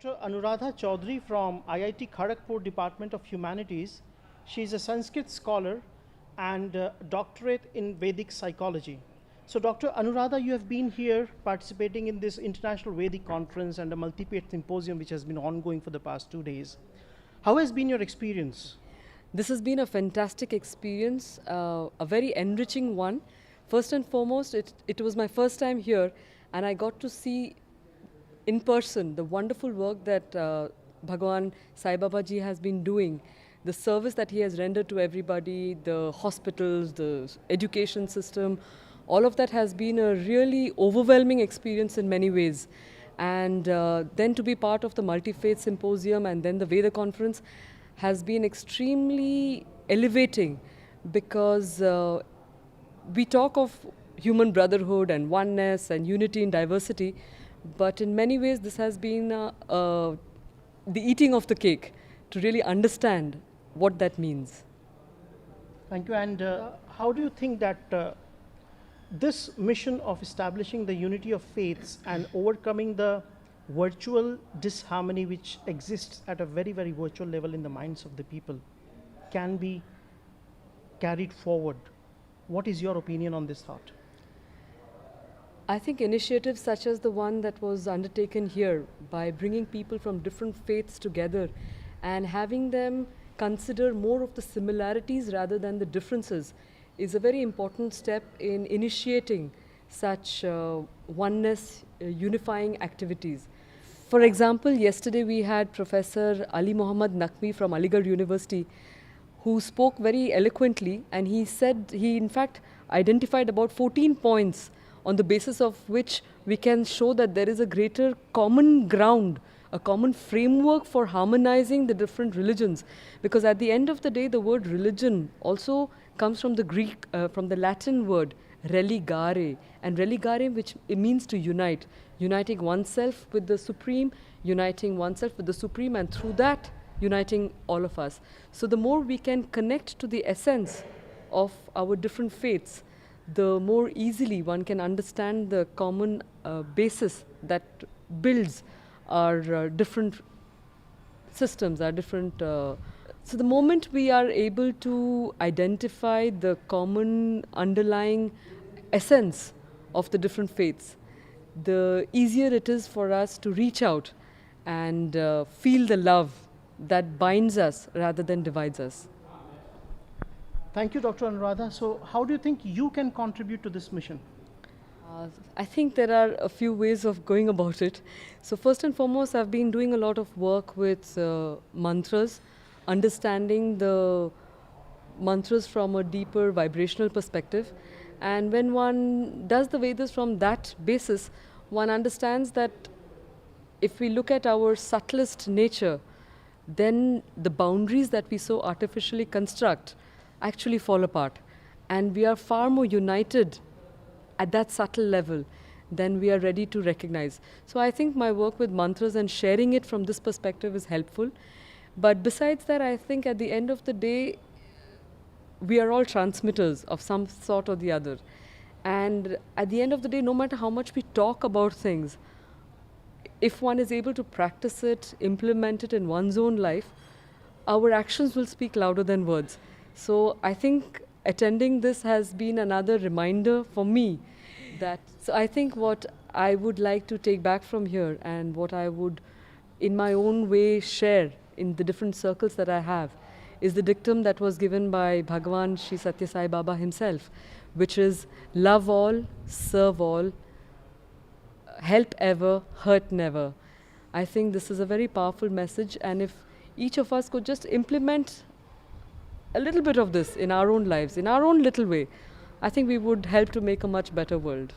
Dr. Anuradha Chaudhary from IIT Kharagpur Department of Humanities. She is a Sanskrit scholar and doctorate in Vedic psychology. So Dr. Anuradha, you have been here participating in this International Vedic Conference and a multi-page symposium which has been ongoing for the past 2 days. How has been your experience? This has been a fantastic experience, a very enriching one. First and foremost, it was my first time here, and I got to see in person the wonderful work that Bhagwan Sai Baba ji has been doing, the service that he has rendered to everybody, the hospitals, the education system. All of that has been a really overwhelming experience in many ways. And then to be part of the multi-faith symposium and then the Veda conference has been extremely elevating, because we talk of human brotherhood and oneness and unity in diversity, but in many ways this has been the eating of the cake to really understand what that means. Thank you. And how do you think that this mission of establishing the unity of faiths and overcoming the virtual disharmony which exists at a very, very virtual level in the minds of the people can be carried forward? What is your opinion on this thought? I think initiatives such as the one that was undertaken here by bringing people from different faiths together and having them consider more of the similarities rather than the differences is a very important step in initiating such oneness, unifying activities. For example, yesterday we had Professor Ali Mohammad Naqvi from Aligarh University, who spoke very eloquently, and he said he in fact identified about 14 points on the basis of which we can show that there is a greater common ground, a common framework for harmonizing the different religions. Because at the end of the day, the word religion also comes from the Greek, from the Latin word religare, and religare, which it means to unite, uniting oneself with the Supreme, uniting oneself with the Supreme, and through that, uniting all of us. So the more we can connect to the essence of our different faiths, the more easily one can understand the common basis that builds our different systems, our different... So the moment we are able to identify the common underlying essence of the different faiths, the easier it is for us to reach out and feel the love that binds us rather than divides us. Thank you, Dr. Anuradha. So how do you think you can contribute to this mission? I think there are a few ways of going about it. So first and foremost, I've been doing a lot of work with mantras, understanding the mantras from a deeper vibrational perspective. And when one does the Vedas from that basis, one understands that if we look at our subtlest nature, then the boundaries that we so artificially construct actually fall apart. And we are far more united at that subtle level than we are ready to recognize. So I think my work with mantras and sharing it from this perspective is helpful. But besides that, I think at the end of the day, we are all transmitters of some sort or the other. And at the end of the day, no matter how much we talk about things, if one is able to practice it, implement it in one's own life, our actions will speak louder than words. So I think attending this has been another reminder for me that, so I think what I would like to take back from here and what I would in my own way share in the different circles that I have is the dictum that was given by Bhagwan Shri Sathya Sai Baba himself, which is love all, serve all, help ever, hurt never. I think this is a very powerful message, and if each of us could just implement a little bit of this in our own lives, in our own little way, I think we would help to make a much better world.